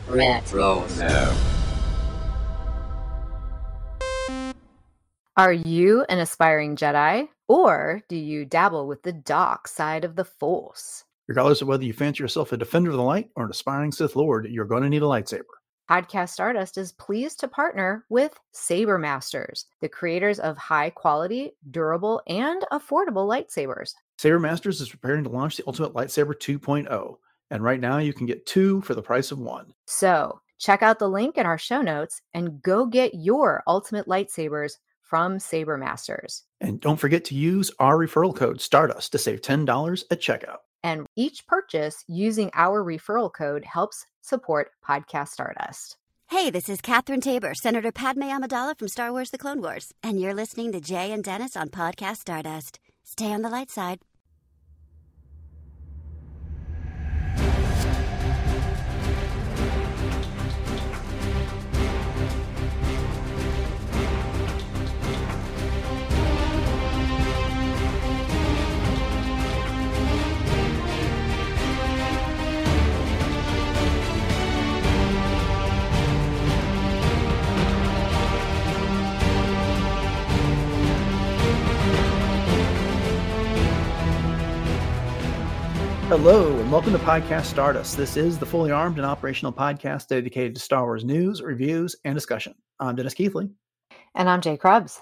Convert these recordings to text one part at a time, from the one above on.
Retro. No. Are you an aspiring Jedi, or do you dabble with the dark side of the Force? Regardless of whether you fancy yourself a defender of the light or an aspiring Sith Lord, you're going to need a lightsaber. Podcast Stardust is pleased to partner with Saber Masters, the creators of high-quality, durable, and affordable lightsabers. Saber Masters is preparing to launch the Ultimate Lightsaber 2.0, and right now you can get 2 for the price of 1. So, check out the link in our show notes and go get your Ultimate Lightsabers from Saber Masters. And don't forget to use our referral code Stardust to save $10 at checkout. And each purchase using our referral code helps support Podcast Stardust. Hey, this is Catherine Tabor, Senator Padme Amidala from Star Wars The Clone Wars. And you're listening to Jay and Dennis on Podcast Stardust. Stay on the light side. Hello, and welcome to Podcast Stardust. This is the fully armed and operational podcast dedicated to Star Wars news, reviews, and discussion. I'm Dennis Keithley. And I'm Jay Krebs.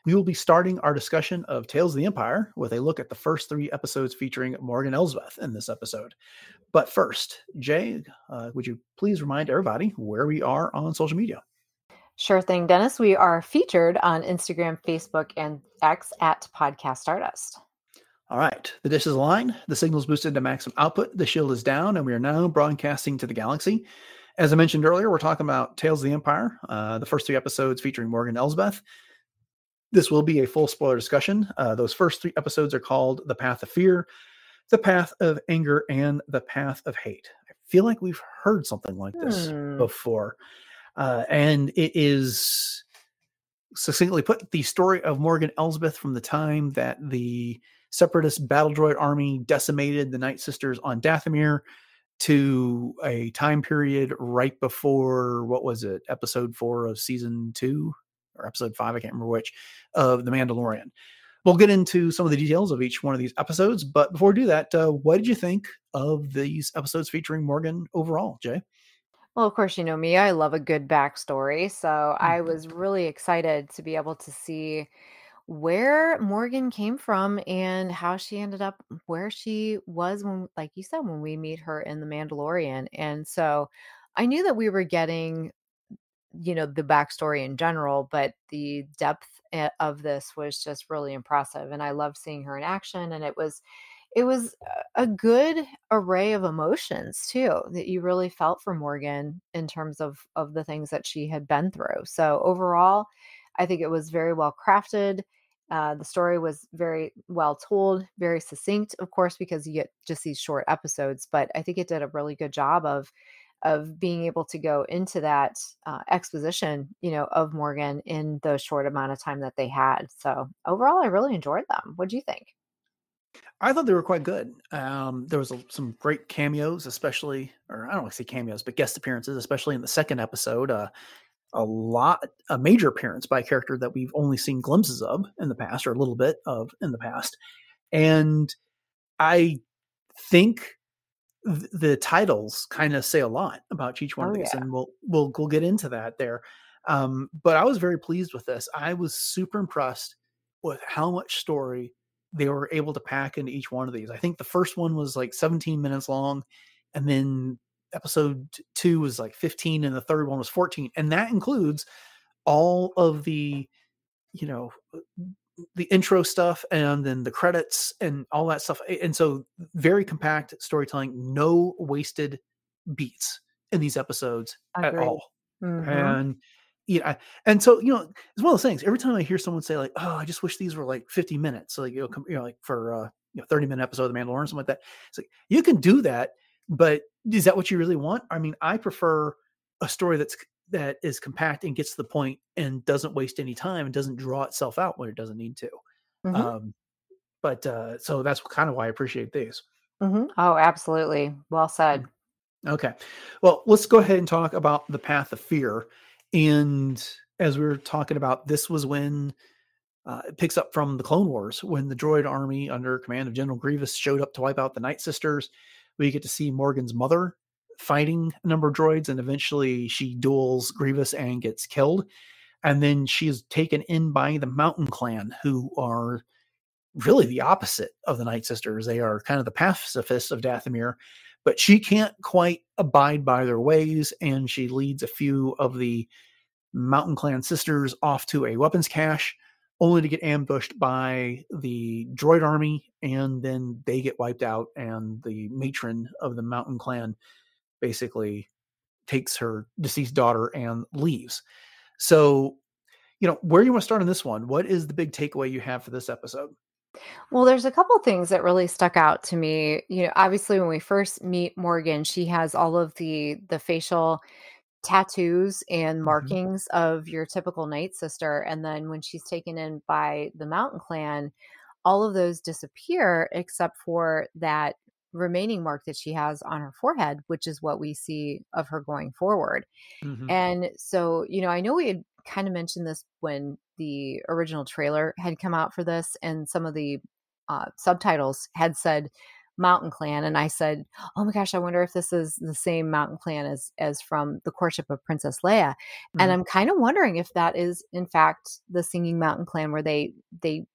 We will be starting our discussion of Tales of the Empire with a look at the first 3 episodes featuring Morgan Elsbeth in this episode. But first, Jay, would you please remind everybody where we are on social media? Sure thing, Dennis. We are featured on Instagram, Facebook, and X at Podcast Stardust. All right. The dish is aligned. The signal is boosted to maximum output. The shield is down, and we are now broadcasting to the galaxy. As I mentioned earlier, we're talking about Tales of the Empire, the first 3 episodes featuring Morgan Elsbeth. This will be a full spoiler discussion. Those first 3 episodes are called The Path of Fear, The Path of Anger, and The Path of Hate. I feel like we've heard something like this before. And it is, succinctly put, the story of Morgan Elsbeth from the time that the Separatist battle droid army decimated the Nightsisters on Dathomir to a time period right before, what was it, episode 4 of season 2 or episode 5, I can't remember which, of The Mandalorian. We'll get into some of the details of each one of these episodes, but before we do that, what did you think of these episodes featuring Morgan overall, Jay? Well, of course, you know me, I love a good backstory. So I was really excited to be able to see where Morgan came from and how she ended up where she was when, like you said, when we meet her in The Mandalorian. And so I knew that we were getting, the backstory in general, but the depth of this was just really impressive. And I loved seeing her in action. And it was a good array of emotions too, that you really felt for Morgan in terms of the things that she had been through. So overall, I think it was very well crafted. The story was very well told, very succinct, of course, because you get just these short episodes. But I think it did a really good job of being able to go into that exposition, of Morgan in the short amount of time that they had. So overall, I really enjoyed them. What do you think? I thought they were quite good. There was some great cameos, especially, or I don't want to say cameos, but guest appearances, especially in the second episode. A major appearance by a character that we've only seen glimpses of in the past, or a little bit of in the past. And I think the titles kind of say a lot about each one of these, and we'll get into that there. But I was very pleased with this. I was super impressed with how much story they were able to pack into each one of these. I think the first one was like 17 minutes long, and then episode 2 was like 15, and the third one was 14. And that includes all of the, the intro stuff and then the credits and all that stuff. And so very compact storytelling, no wasted beats in these episodes at all. And and so, it's one of those things. Every time I hear someone say like, "Oh, I just wish these were like 50 minutes." So like, like for 30-minute episode of The Mandalorian, something like that. It's like, you can do that, but is that what you really want? I mean, I prefer a story that is compact and gets to the point and doesn't waste any time and doesn't draw itself out when it doesn't need to. So that's kind of why I appreciate these. Oh, absolutely. Well said. Okay. Well, let's go ahead and talk about the Path of Fear. And as we were talking about, this was when it picks up from the Clone Wars, when the droid army under command of General Grievous showed up to wipe out the Nightsisters. We get to see Morgan's mother fighting a number of droids, and eventually she duels Grievous and gets killed. And then she is taken in by the Mountain Clan, who are really the opposite of the Nightsisters. They are kind of the pacifists of Dathomir, but she can't quite abide by their ways, and she leads a few of the Mountain Clan sisters off to a weapons cache, only to get ambushed by the droid army, and then they get wiped out, and the matron of the Mountain Clan basically takes her deceased daughter and leaves. So, where do you want to start on this one? What is the big takeaway you have for this episode? Well, there's a couple things that really stuck out to me. Obviously when we first meet Morgan, she has all of the facial tattoos and Mm-hmm. markings of your typical Nightsister. And then when she's taken in by the Mountain Clan, all of those disappear except for that remaining mark that she has on her forehead, which is what we see of her going forward. Mm-hmm. And so, I know we had kind of mentioned this when the original trailer had come out for this, and some of the subtitles had said Mountain Clan, and I said, "Oh my gosh, I wonder if this is the same Mountain Clan as from the Courtship of Princess Leia." And Mm-hmm. I'm kind of wondering if that is in fact the Singing Mountain Clan where they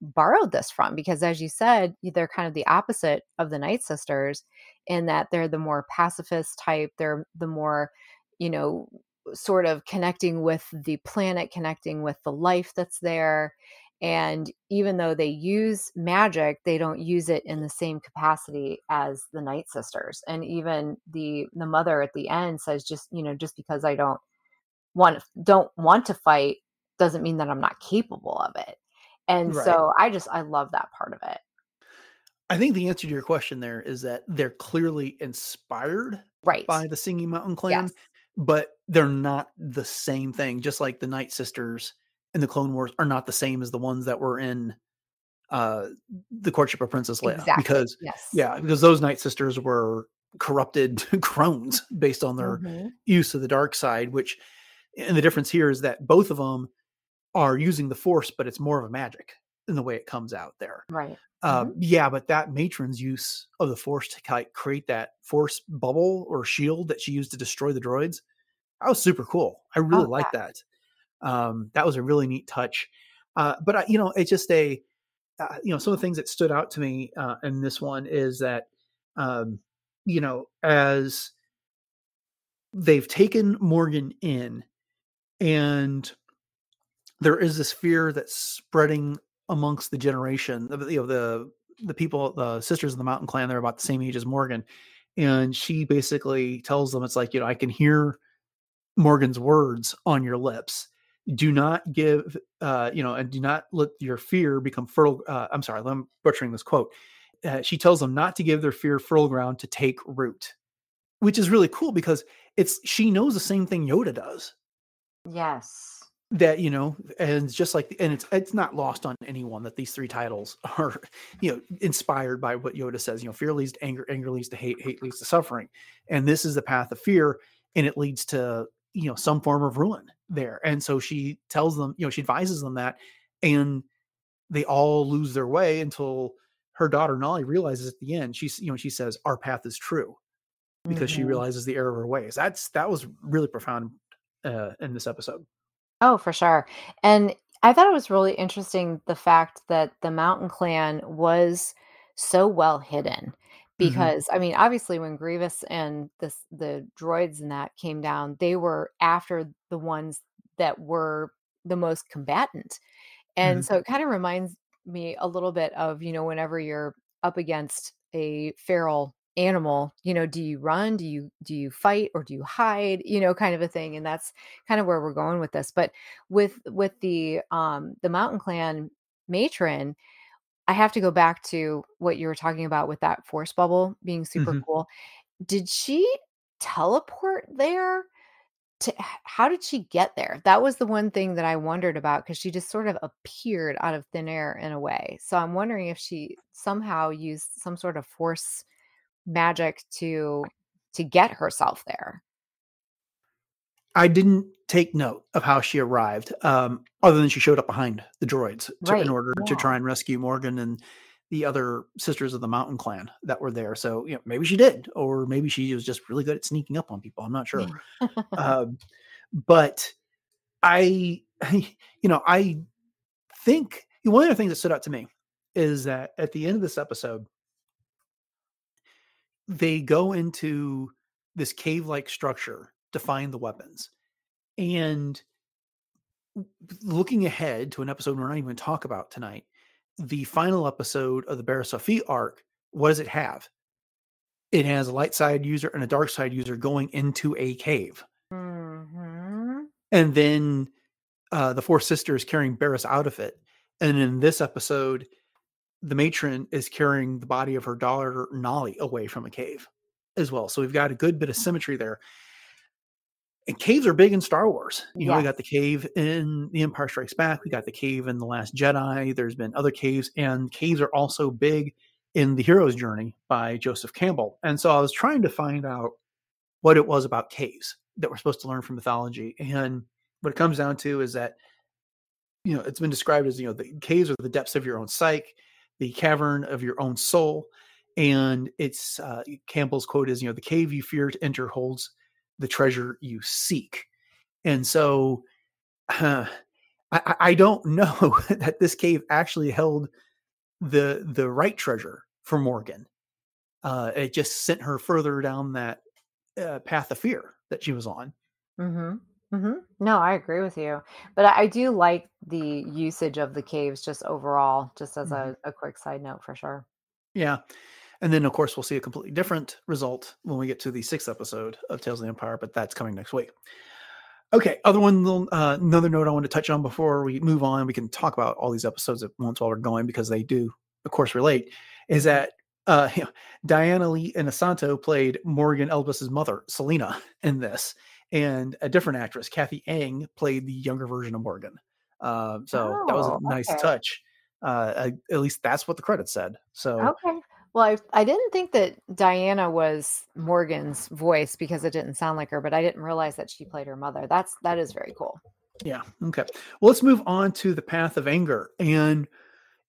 borrowed this from, because as you said, they're kind of the opposite of the Night Sisters in that they're the more pacifist type. They're the more, you know, sort of connecting with the planet, connecting with the life that's there. And even though they use magic, they don't use it in the same capacity as the Night Sisters. And even the mother at the end says, just because I don't want to fight doesn't mean that I'm not capable of it. And Right. so I love that part of it. I think the answer to your question there is that they're clearly inspired Right. by the Singing Mountain Yes. Clan, but they're not the same thing. Just like the Night Sisters in the Clone Wars are not the same as the ones that were in uh, the Courtship of Princess Leia, Exactly. because Yes. because those Night Sisters were corrupted crones based on their Hmm. use of the dark side. And the difference here is that both of them are using the Force, but it's more of a magic in the way it comes out there. Right. Hmm. But that matron's use of the Force to create that Force bubble or shield that she used to destroy the droids, that was super cool. I really Oh, like yeah. that. That was a really neat touch. It's just some of the things that stood out to me in this one is that, as they've taken Morgan in, and there is this fear that's spreading amongst the generation of the people, the sisters of the Mountain Clan. They're about the same age as Morgan, and she basically tells them, it's like, I can hear Morgan's words on your lips. Do not give, and do not let your fear become fertile. I'm sorry, I'm butchering this quote. She tells them not to give their fear fertile ground to take root, which is really cool because she knows the same thing Yoda does. Yes. That, and it's just like, and it's not lost on anyone that these three titles are, inspired by what Yoda says. Fear leads to anger, anger leads to hate leads to suffering, and this is the path of fear, and it leads to some form of ruin there. And so she tells them, she advises them that, and they all lose their way until her daughter Nolly realizes at the end. She says, "Our path is true," because she Hmm. realizes the error of her ways. That was really profound in this episode. Oh, for sure. And I thought it was really interesting the fact that the Mountain Clan was so well hidden. Hmm. Because I mean, obviously when Grievous and the droids and that came down, they were after the ones that were the most combatant. Hmm. And so it kind of reminds me a little bit of, whenever you're up against a feral animal, do you run, do you fight, or do you hide, kind of a thing. And that's kind of where we're going with this. But with the Mountain Clan matron, I have to go back to what you were talking about with that force bubble being super Hmm. cool. Did she teleport there? How did she get there? That was the one thing that I wondered about, because she just sort of appeared out of thin air in a way. So I'm wondering if she somehow used some sort of force magic to to get herself there. I didn't take note of how she arrived, other than she showed up behind the droids in Right. order to Yeah. try and rescue Morgan and the other sisters of the Mountain Clan that were there. So, maybe she did, or maybe she was just really good at sneaking up on people. I'm not sure. But I think one of the things that stood out to me is that at the end of this episode, they go into this cave-like structure to find the weapons. And looking ahead to an episode we're not even talk about tonight, the final episode of the Barra Sophie arc, what does it have? It has a light side user and a dark side user going into a cave. Mm-hmm. And then the four sisters carrying Barris out of it. And in this episode, the matron is carrying the body of her daughter, Nolly, away from a cave as well. So we've got a good bit of symmetry there. And caves are big in Star Wars. We got the cave in The Empire Strikes Back. We got the cave in The Last Jedi. There's been other caves, and caves are also big in The Hero's Journey by Joseph Campbell. And so I was trying to find out what it was about caves that we're supposed to learn from mythology. And what it comes down to is that, it's been described as, the caves are the depths of your own psyche, the cavern of your own soul. And it's Campbell's quote is, the cave you fear to enter holds the treasure you seek. And so I don't know that this cave actually held the right treasure for Morgan. It just sent her further down that path of fear that she was on. Mm-hmm. Mm-hmm. No, I agree with you. But I do like the usage of the caves just overall, just as a quick side note for sure. Yeah. And then, of course, we'll see a completely different result when we get to the 6th episode of Tales of the Empire, but that's coming next week. Okay, another note I want to touch on before we move on, we can talk about all these episodes at once while we're going, because they do, of course, relate, is that Diana Lee Inosanto played Morgan Elsbeth's mother, Selena, in this, and a different actress, Kathy Ang, played the younger version of Morgan. That was a nice touch. At least that's what the credits said. So okay. Well, I didn't think that Diana was Morgan's voice because it didn't sound like her, but I didn't realize that she played her mother. That is very cool. Yeah. Okay. Well, let's move on to the Path of Anger. And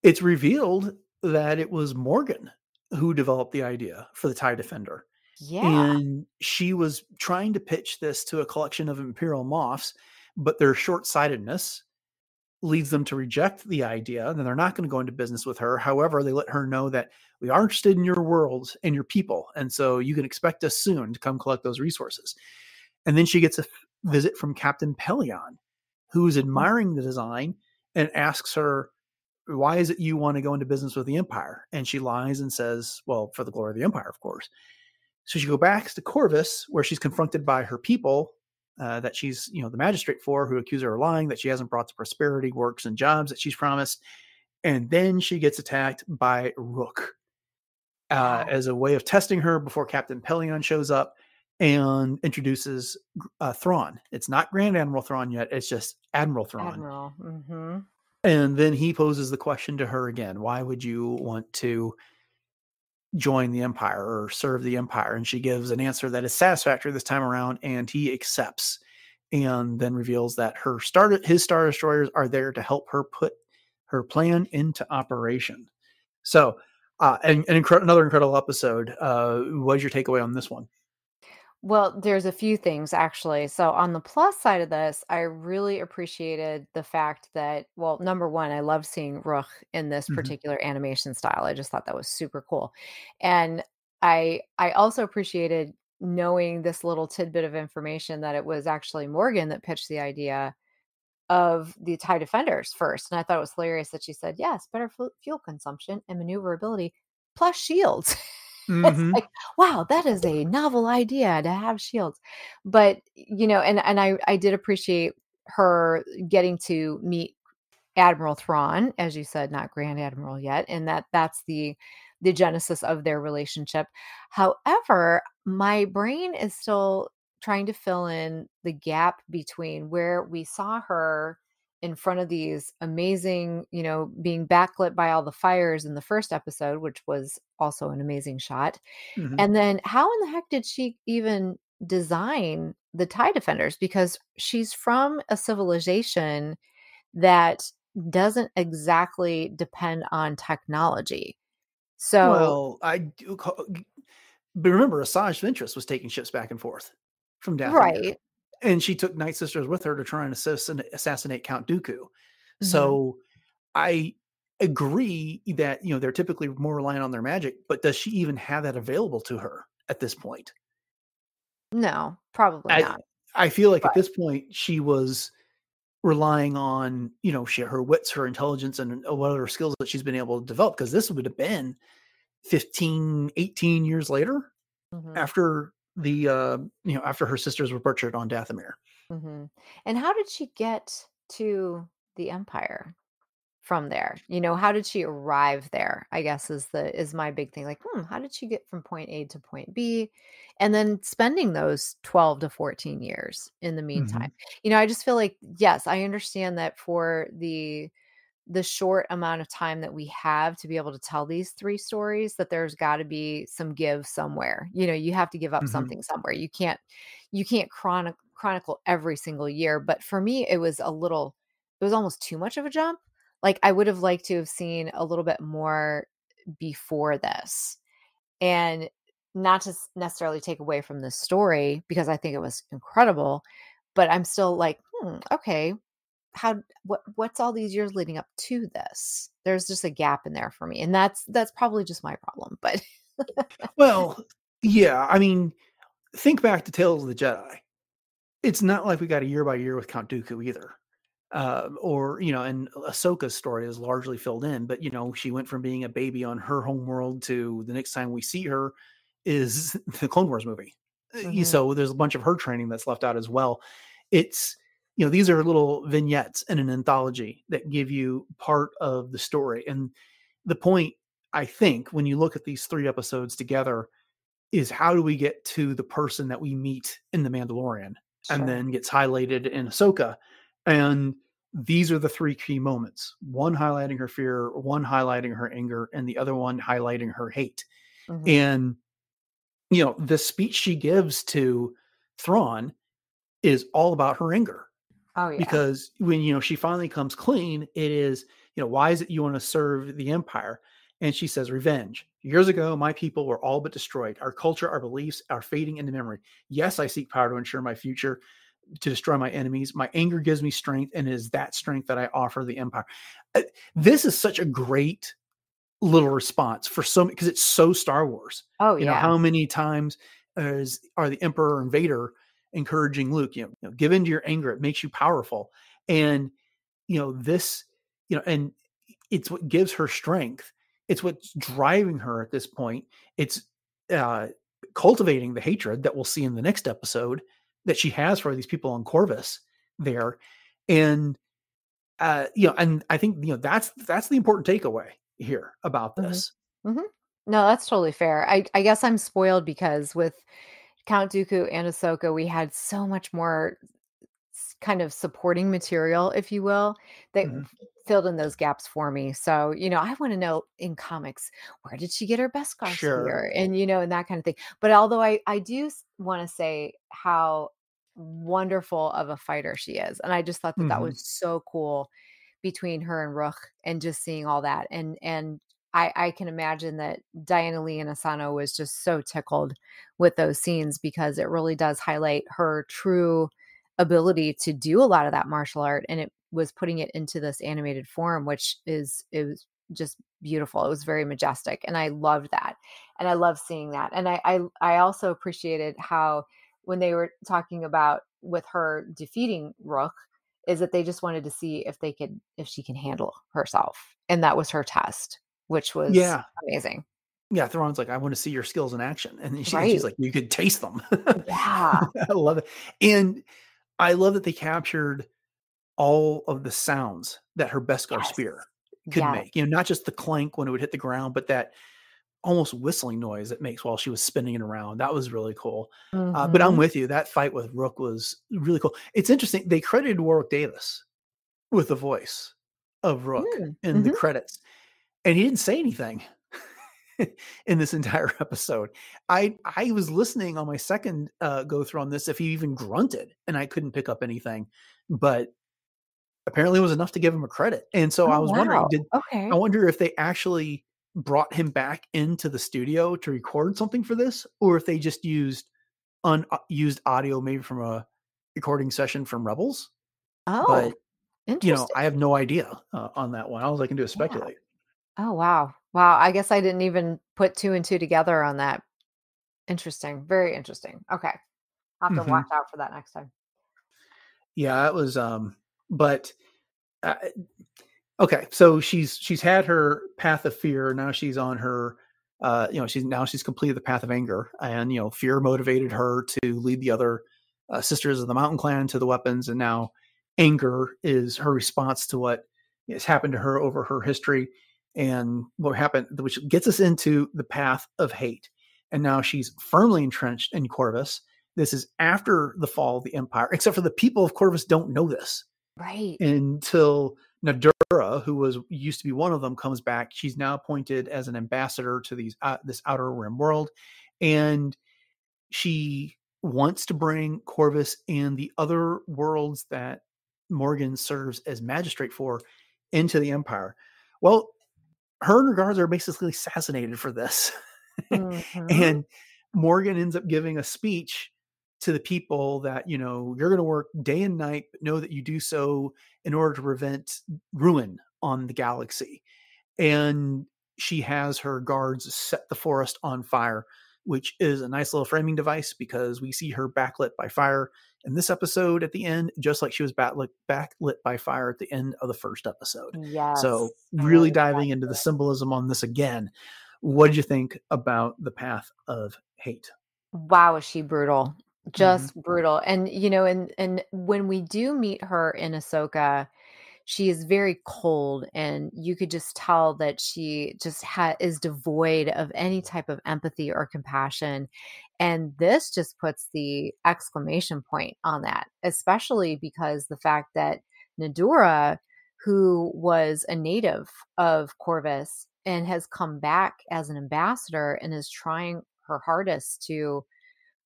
it's revealed that it was Morgan who developed the idea for the TIE Defender. Yeah. And she was trying to pitch this to a collection of Imperial Moffs, but their short-sightedness leads them to reject the idea, and they're not going to go into business with her. However, they let her know that we are interested in your world and your people, and so you can expect us soon to come collect those resources. And then she gets a visit from Captain Pelion, who's admiring the design and asks her, why is it you want to go into business with the Empire? And she lies and says, well, for the glory of the Empire, of course. So she goes back to Corvus, where she's confronted by her people, that she's, the magistrate for, who accuse her of lying, that she hasn't brought the prosperity, works, and jobs that she's promised. And then she gets attacked by Rook as a way of testing her before Captain Pelion shows up and introduces Thrawn. It's not Grand Admiral Thrawn yet. It's just Admiral Thrawn. Admiral. Mm-hmm. And then he poses the question to her again. Why would you want to join the Empire or serve the Empire? And she gives an answer that is satisfactory this time around, and he accepts, and then reveals that his Star Destroyers are there to help her put her plan into operation. So another incredible episode. What is your takeaway on this one? Well, there's a few things actually. So on the plus side of this, I really appreciated the fact that, well, number one, I love seeing Rook in this particular animation style. I just thought that was super cool. And I also appreciated knowing this little tidbit of information that it was actually Morgan that pitched the idea of the TIE Defenders first. And I thought it was hilarious that she said, yes, better fuel consumption and maneuverability plus shields. It's like, wow, that is a novel idea to have shields. But, and I did appreciate her getting to meet Admiral Thrawn, as you said, not Grand Admiral yet, and that's the genesis of their relationship. However, my brain is still trying to fill in the gap between where we saw her in front of these amazing, being backlit by all the fires in the first episode, which was also an amazing shot. Mhm. And then how in the heck did she even design the TIE defenders? Because she's from a civilization that doesn't exactly depend on technology. So, Well, I do but remember, Asajj Ventress was taking ships back and forth from Dathomir, right. and she took Nightsisters with her to try and assassinate Count Dooku. Hmm. So I agree that, they're typically more reliant on their magic, but does she even have that available to her at this point? No, probably I not. I feel like at But this point she was relying on, her wits, her intelligence, and what other skills that she's been able to develop, because this would have been 15, 18 years later hmm after after her sisters were butchered on Dathomir. hmm And how did she get to the Empire from there? How did she arrive there? I guess is my big thing. Like, how did she get from point A to point B? And then spending those 12 to 14 years in the meantime. Mhm. I just feel like, yes, I understand that for the short amount of time that we have to be able to tell these three stories, that there's got to be some give somewhere. You have to give up Mhm. something somewhere. You can't chronicle every single year. But for me, it was almost too much of a jump. Like, I would have liked to have seen a little bit more before this, and not to necessarily take away from the story, because I think it was incredible, but I'm still like, okay, what's all these years leading up to this? There's just a gap in there for me, and that's probably just my problem, but Well, yeah, I mean, think back to Tales of the Jedi. It's not like we got a year by year with Count Dooku either. Or, and Ahsoka's story is largely filled in, but, she went from being a baby on her home world to the next time we see her is the Clone Wars movie. Mhm, So there's a bunch of her training that's left out as well. It's, these are little vignettes in an anthology that give you part of the story. And the point, I think, when you look at these 3 episodes together, is how do we get to the person that we meet in The Mandalorian and sure. then gets highlighted in Ahsoka. And these are the 3 key moments. One highlighting her fear, one highlighting her anger, and the other one highlighting her hate. Mhm. And, the speech she gives to Thrawn is all about her anger, Oh, yeah. because when, she finally comes clean, it is, why is it you want to serve the Empire? And she says, revenge. Years ago, my people were all but destroyed. Our culture, our beliefs are fading into memory. Yes, I seek power to ensure my future, to destroy my enemies. My anger gives me strength, and it is that strength that I offer the Empire. This is such a great little response for because it's so Star Wars. Oh, yeah. How many times are the Emperor and Vader encouraging Luke, give into your anger. It makes you powerful. And, this, and it's what gives her strength. It's what's driving her at this point. It's uh, cultivating the hatred that we'll see in the next episode that she has for these people on Corvus there. And, and I think, that's the important takeaway here about Mhm. this. Mhm. No, that's totally fair. I guess I'm spoiled because with Count Dooku and Ahsoka, we had so much more kind of supporting material, if you will, that Mhm. filled in those gaps for me. So, I want to know in comics, where did she get her Beskar Sure. spear? And, and that kind of thing. But although I do want to say how wonderful of a fighter she is. And I just thought that Mhm. was so cool between her and Rook, and just seeing all that. And I can imagine that Diana Lee and Asano was just so tickled with those scenes, because it really does highlight her true ability to do a lot of that martial art, and it was putting it into this animated form, which it was just beautiful. It was very majestic, and I loved that, and I love seeing that. And I also appreciated how, when they were talking about with her defeating Rook, is that they just wanted to see if she can handle herself, and that was her test, which was Yeah. amazing. Yeah, Thrawn's like, "I wanna see your skills in action," and then she's Right. like, "You could taste them." Yeah. I love it, and I love that they captured all of the sounds that her Beskar Yes. spear could Yes. make, not just the clank when it would hit the ground, but that almost whistling noise it makes while she was spinning it around. That was really cool. But I'm Mhm. with you, that fight with Rook was really cool. It's interesting, they credited Warwick Davis with the voice of Rook in the Mm-hmm. credits, and he didn't say anything in this entire episode. I was listening on my second go through on this if he even grunted, and I couldn't pick up anything, but apparently it was enough to give him a credit. And so I Oh, was wondering, wow. I Okay. wonder if they actually brought him back into the studio to record something for this, or if they just used unused audio maybe from a recording session from Rebels. Oh, But interesting. I have no idea on that one. All I can do is Yeah. speculate. Oh, wow. Wow. I guess I didn't even put two and two together on that. Interesting. Very interesting. Okay. I'll have to Hmm. watch out for that next time. Yeah, it was. But uh, okay, so she's had her path of fear. Now she's on her. She's completed the path of anger, and fear motivated her to lead the other sisters of the Mountain Clan to the weapons, and now anger is her response to what has happened to her over her history and what happened, which gets us into the path of hate. And now she's firmly entrenched in Corvus. This is after the fall of the Empire, except for the people of Corvus don't know this Right. until Nadura, who used to be one of them, comes back. She's now appointed as an ambassador to this outer rim world, and she wants to bring Corvus and the other worlds that Morgan serves as magistrate for into the Empire. Well, her and her guards are basically assassinated for this. Mm-hmm. And Morgan ends up giving a speech to the people that, you're going to work day and night, but know that you do so in order to prevent ruin on the galaxy. And she has her guards set the forest on fire, which is a nice little framing device because we see her backlit by fire in this episode at the end, just like she was backlit by fire at the end of the first episode. Yes. So really Very diving into the symbolism on this again. What did you think about the path of hate? Wow, is she brutal. Mm-hmm. Just brutal. And and when we do meet her in Ahsoka, she is very cold, and you could just tell that she just is devoid of any type of empathy or compassion. And this just puts the exclamation point on that, especially because the fact that Nadura, who was a native of Corvus and has come back as an ambassador and is trying her hardest to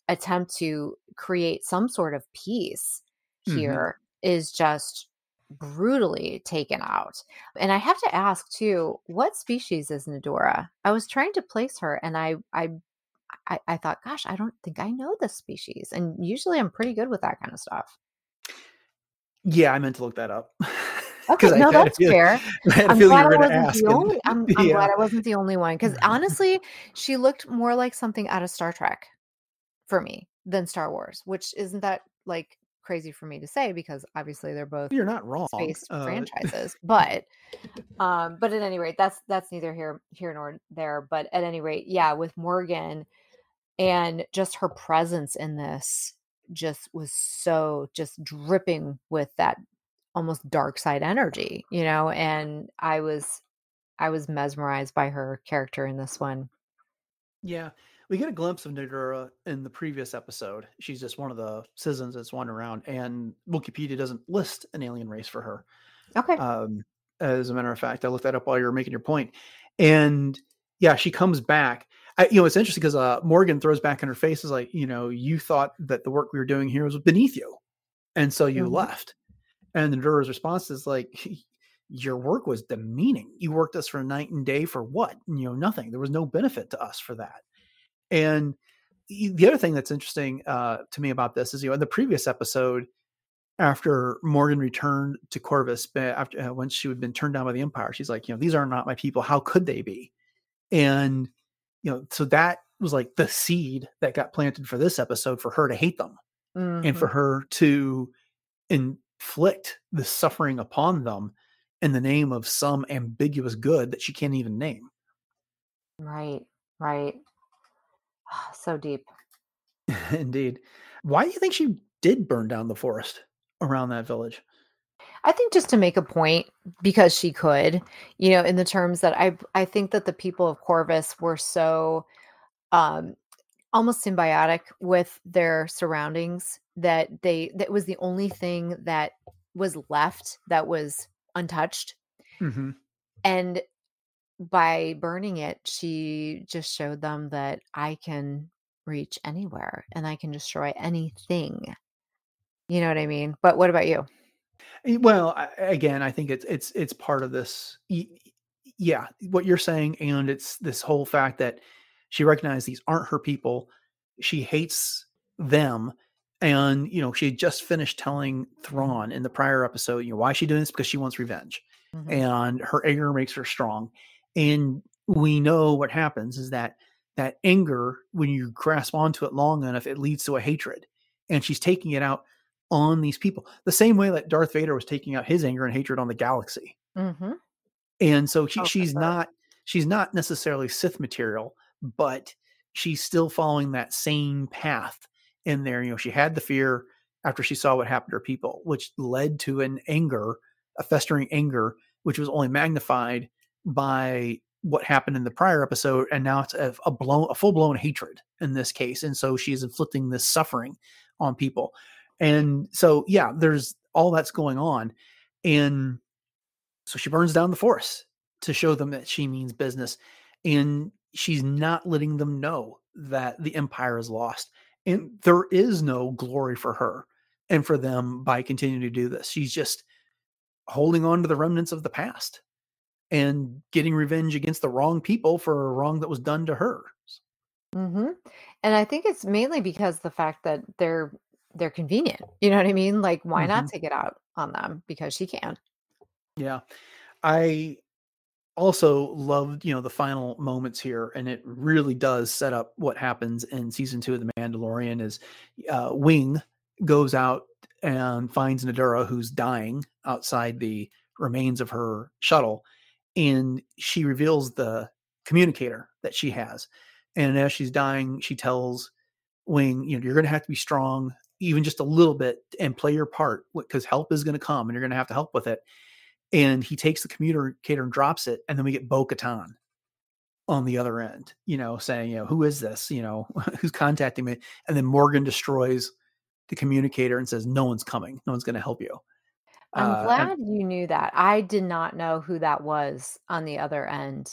attempt to create some sort of peace Mm-hmm. here, is just brutally taken out. And I have to ask too, what species is Nadora? I was trying to place her, and I thought, gosh, I don't think I know this species. And usually I'm pretty good with that kind of stuff. Yeah, I meant to look that up Okay, because I no, had a that's feeling, fair. I had a I'm feeling you glad were I going to wasn't ask. the And only I'm glad yeah. I wasn't the only one, because honestly, she looked more like something out of Star Trek for me than Star Wars, which isn't that like crazy for me to say because obviously they're both You're not wrong. space franchises. But at any rate, that's neither here nor there. But at any rate, yeah, with Morgan and just her presence in this just was so just dripping with that almost dark side energy, and I was mesmerized by her character in this one. Yeah, we get a glimpse of Nadura in the previous episode. She's just one of the citizens that's wandering around, and Wikipedia doesn't list an alien race for her. Okay. As a matter of fact, I looked that up while you were making your point, and yeah, she comes back. It's interesting because Morgan throws back in her face is like, you thought that the work we were doing here was beneath you, and so you Mhm. left. And Nadura's response is like, your work was demeaning. You worked us for night and day for what? Nothing. There was no benefit to us for that. And the other thing that's interesting to me about this is, in the previous episode, after Morgan returned to Corvus, after once she had been turned down by the Empire, she's like, these are not my people. How could they be? And so that was like the seed that got planted for this episode for her to hate them and for Mhm. her to inflict the suffering upon them in the name of some ambiguous good that she can't even name. Right. Right. So deep. Indeed. Why do you think she did burn down the forest around that village? I think just to make a point, because she could, in the terms that I think that the people of Corvus were so um almost symbiotic with their surroundings that was the only thing that was left that was untouched. Mm-hmm. And by burning it, she just showed them that I can reach anywhere and I can destroy anything. You know what I mean? But what about you? Well, again, I think it's part of this. Yeah, what you're saying, and it's this whole fact that she recognized these aren't her people. She hates them, and she had just finished telling Thrawn in the prior episode, why is she doing this? Because she wants revenge, Mhm. and her anger makes her strong. And we know what happens is that anger, when you grasp onto it long enough, it leads to a hatred, and she's taking it out on these people, the same way that Darth Vader was taking out his anger and hatred on the galaxy. Mhm. And so Oh, for she's sure. not necessarily Sith material, but she's still following that same path in there. She had the fear after she saw what happened to her people, which led to a festering anger, which was only magnified by what happened in the prior episode. And now it's a full blown hatred in this case. And so she's inflicting this suffering on people. And so, yeah, there's all that's going on. And so she burns down the force to show them that she means business. And she's not letting them know that the Empire is lost. And there is no glory for her and for them by continuing to do this. She's just holding on to the remnants of the past and getting revenge against the wrong people for a wrong that was done to her. Mhm. And I think it's mainly because the fact that they're convenient. You know what I mean? Like, why not Mm-hmm. take it out on them? Because she can. Yeah. I also loved, the final moments here, and it really does set up what happens in season 2 of The Mandalorian. Is Wing goes out and finds Nadura, who's dying outside the remains of her shuttle, and she reveals the communicator that she has. And as she's dying, she tells Wing, you're going to have to be strong, even just a little bit, and play your part, because help is going to come, and you're going to have to help with it. And he takes the communicator and drops it, and then we get Bo-Katan on the other end, saying, who is this? Who's contacting me? And then Morgan destroys the communicator and says, no one's coming. No one's going to help you. I'm And glad you knew that. I did not know who that was on the other end.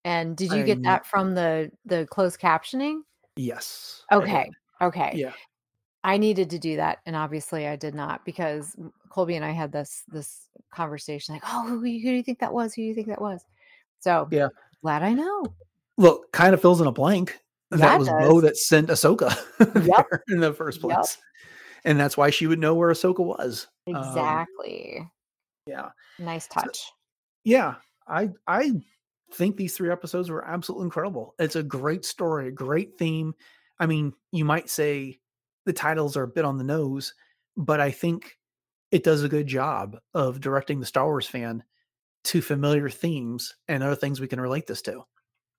And did you get I, that from the closed captioning? yes, I did. Okay. Okay. Yeah. I needed to do that, and obviously I did not, because Colby and I had this conversation like, "Oh, who do you think that was? Who do you think that was?" So, Yeah. glad I know. Look, kind of fills in a blank. That Yeah, it was Bo does. that sent Ahsoka Yep. there in the first Yep. place. And that's why she would know where Ahsoka was. Exactly. Yeah. Nice So, touch. yeah, I think these 3 episodes were absolutely incredible. It's a great story, a great theme. I mean, you might say the titles are a bit on the nose, but I think it does a good job of directing the Star Wars fan to familiar themes and other things we can relate this to.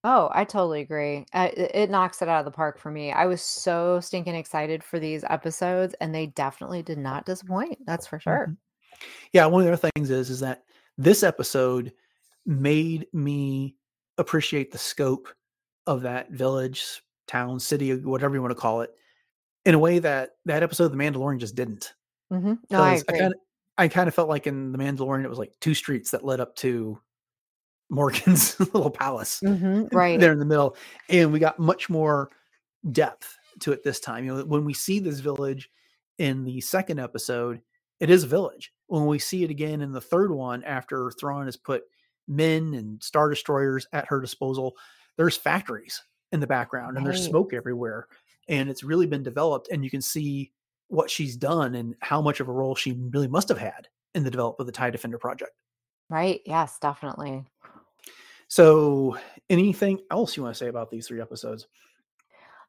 Oh, I totally agree. It knocks it out of the park for me. I was so stinking excited for these episodes, and they definitely did not disappoint. That's for sure. Mhm. Yeah, one of the other things is that this episode made me appreciate the scope of that village, town, city, whatever you want to call it, in a way that episode of The Mandalorian just didn't. No, I Because agree. I kind of felt like in The Mandalorian, it was like 2 streets that led up to Morgan's little palace Right. there in the middle. And we got much more depth to it this time. When we see this village in the second episode, it is a village. When we see it again in the third one, after Thrawn has put men and Star Destroyers at her disposal, there's factories in the background and there's Right. smoke everywhere. And it's really been developed, and you can see what she's done and how much of a role she really must have had in the development of the TIE Defender project. Right. Yes, definitely. So, anything else you want to say about these 3 episodes?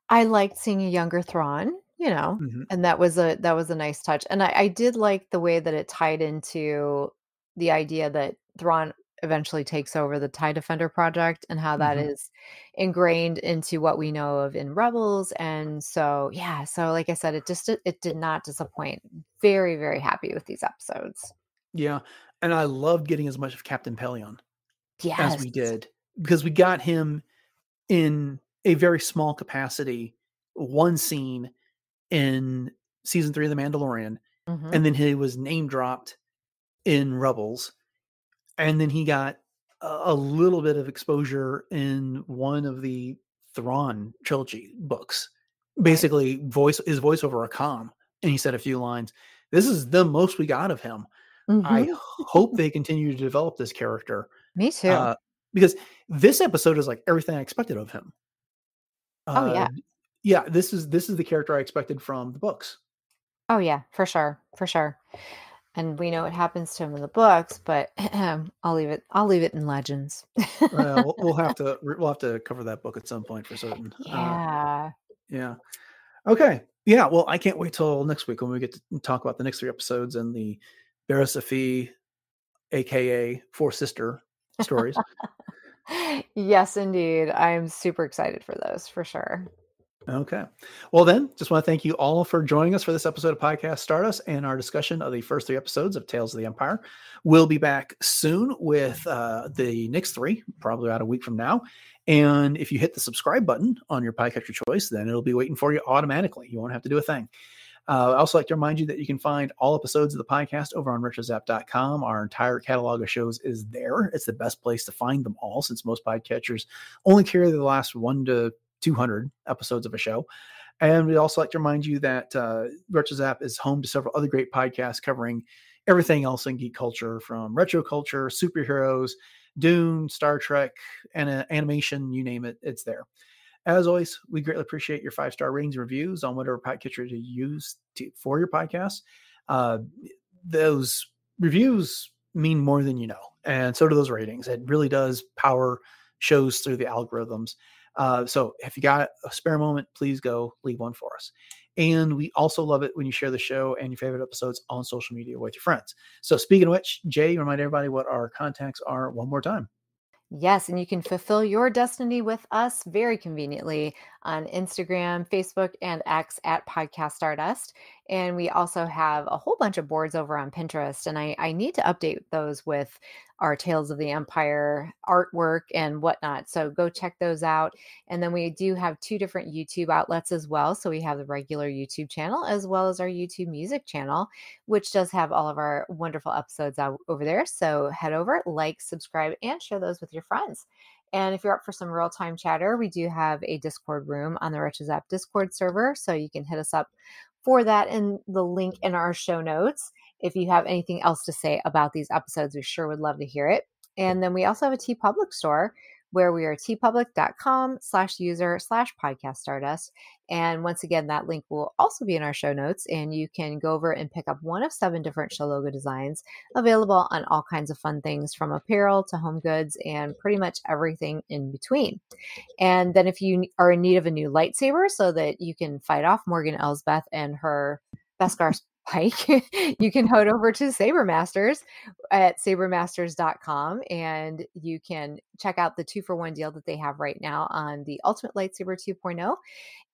I liked seeing a younger Thrawn, Mm-hmm. and that was a nice touch. And I did like the way that it tied into the idea that Thrawn eventually takes over the TIE Defender project, and how that Mm-hmm. is ingrained into what we know of in Rebels. And so, yeah, so like I said, it did not disappoint. Very, very happy with these episodes. Yeah. And I loved getting as much of Captain Pelion as Yes. we did, because we got him in a very small capacity, one scene in season 3 of The Mandalorian, Mhm. and then he was name dropped in Rebels, and then he got a little bit of exposure in one of the Thrawn trilogy books. Right. Basically, his voice over a comm, and he said a few lines. This is the most we got of him. I Mhm. hope they continue to develop this character, Me too. uh, because this episode is like everything I expected of him. Oh, yeah. Yeah, this is the character I expected from the books. Oh, yeah, for sure, for sure. And we know what happens to him in the books, but I'll leave it in legends. We'll have to cover that book at some point for certain. Yeah. Yeah. Okay. Yeah. Well, I can't wait till next week when we get to talk about the next 3 episodes and the Barra aka Four Sister stories. Yes, indeed. I'm super excited for those, for sure. Okay. Well, then, just want to thank you all for joining us for this episode of Podcast Stardust and our discussion of the first 3 episodes of Tales of the Empire. We'll be back soon with the next 3, probably about a week from now. And if you hit the subscribe button on your podcatcher choice, then it'll be waiting for you automatically. You won't have to do a thing. I also like to remind you that you can find all episodes of the podcast over on retrozap.com. Our entire catalog of shows is there. It's the best place to find them all, since most podcatchers only carry the last 1 to 200 episodes of a show. And we also like to remind you that RetroZap is home to several other great podcasts covering everything else in geek culture, from retro culture, superheroes, Dune, Star Trek, and animation, you name it, it's there. As always, we greatly appreciate your 5-star ratings and reviews on whatever podcatcher you use for your podcast. Those reviews mean more than you know, and so do those ratings. It really does power shows through the algorithms. So if you got a spare moment, please go leave one for us. And we also love it when you share the show and your favorite episodes on social media with your friends. So speaking of which, Jay, remind everybody what our contacts are one more time. Yes, and you can fulfill your destiny with us very conveniently on Instagram, Facebook, and X at Podcast Stardust. And we also have a whole bunch of boards over on Pinterest, and I need to update those with our Tales of the Empire artwork and whatnot. So go check those out. And then we do have 2 different YouTube outlets as well. So we have the regular YouTube channel as well as our YouTube music channel, which does have all of our wonderful episodes out over there. So head over, like, subscribe, and share those with your friends. And if you're up for some real-time chatter, we do have a Discord room on the RetroZap Discord server. So you can hit us up for that in the link in our show notes. If you have anything else to say about these episodes, we sure would love to hear it. And then we also have a TeePublic store where we are teepublic.com/user/podcast stardust. And once again, that link will also be in our show notes, and you can go over and pick up one of 7 different show logo designs available on all kinds of fun things, from apparel to home goods and pretty much everything in between. And then if you are in need of a new lightsaber so that you can fight off Morgan Elsbeth and her Beskar Pike, you can head over to Saber Masters at sabermasters.com, and you can check out the 2-for-1 deal that they have right now on the Ultimate Lightsaber 2.0.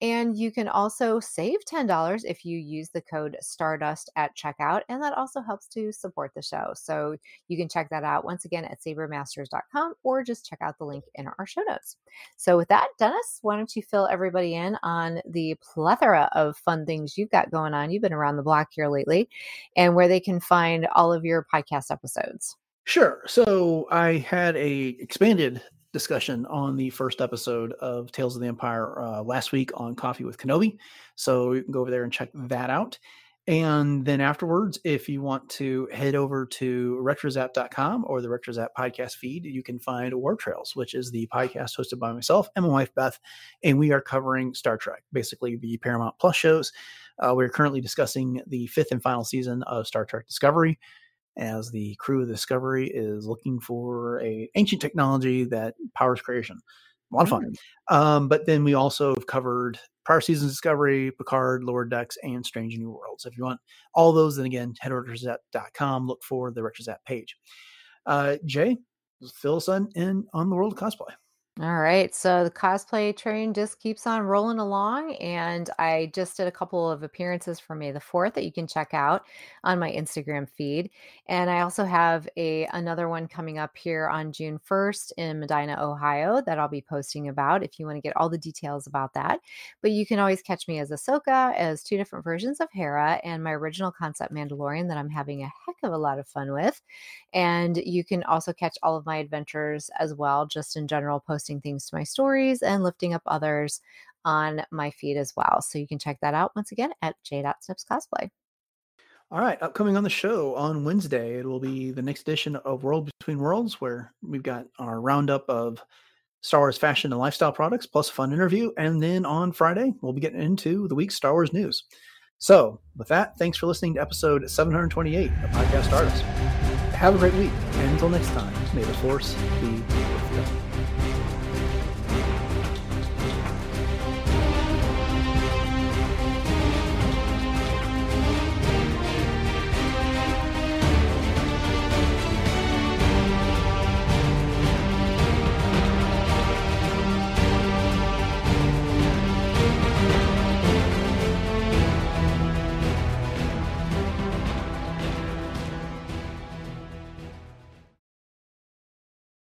And you can also save $10 if you use the code Stardust at checkout, and that also helps to support the show. So you can check that out once again at sabermasters.com, or just check out the link in our show notes. So with that, Dennis, why don't you fill everybody in on the plethora of fun things you've got going on? You've been around the block here lately, and where they can find all of your podcast episodes. Sure. So I had a expanded discussion on the first episode of Tales of the Empire last week on Coffee with Kenobi. So you can go over there and check that out. And then afterwards, if you want to head over to retrozap.com or the RetroZap podcast feed, you can find Warp Trails, which is the podcast hosted by myself and my wife, Beth. And we are covering Star Trek, basically the Paramount Plus shows. We're currently discussing the 5th and final season of Star Trek Discovery, as the crew of the Discovery is looking for a ancient technology that powers creation. A lot of fun. But then we also have covered prior seasons Discovery, Picard, Lower Decks, and Strange New Worlds. If you want all those, then again, head over to retrozap.com, look for the RetroZap page. Jay, fill us in on the world of cosplay. All right. So the cosplay train just keeps on rolling along. And I just did a couple of appearances for May the 4th that you can check out on my Instagram feed. And I also have another one coming up here on June 1st in Medina, Ohio, that I'll be posting about if you want to get all the details about that. But you can always catch me as Ahsoka, as two different versions of Hera, and my original concept Mandalorian that I'm having a heck of a lot of fun with. And you can also catch all of my adventures as well, just in general, posting things to my stories and lifting up others on my feed as well. So you can check that out once again at j.snips cosplay. All right, upcoming on the show on Wednesday, it will be the next edition of World Between Worlds, where we've got our roundup of Star Wars fashion and lifestyle products, plus a fun interview. And then on Friday, we'll be getting into the week's Star Wars news. So with that, thanks for listening to episode 728 of Podcast Stardust. Have a great week, and until next time, may the Force be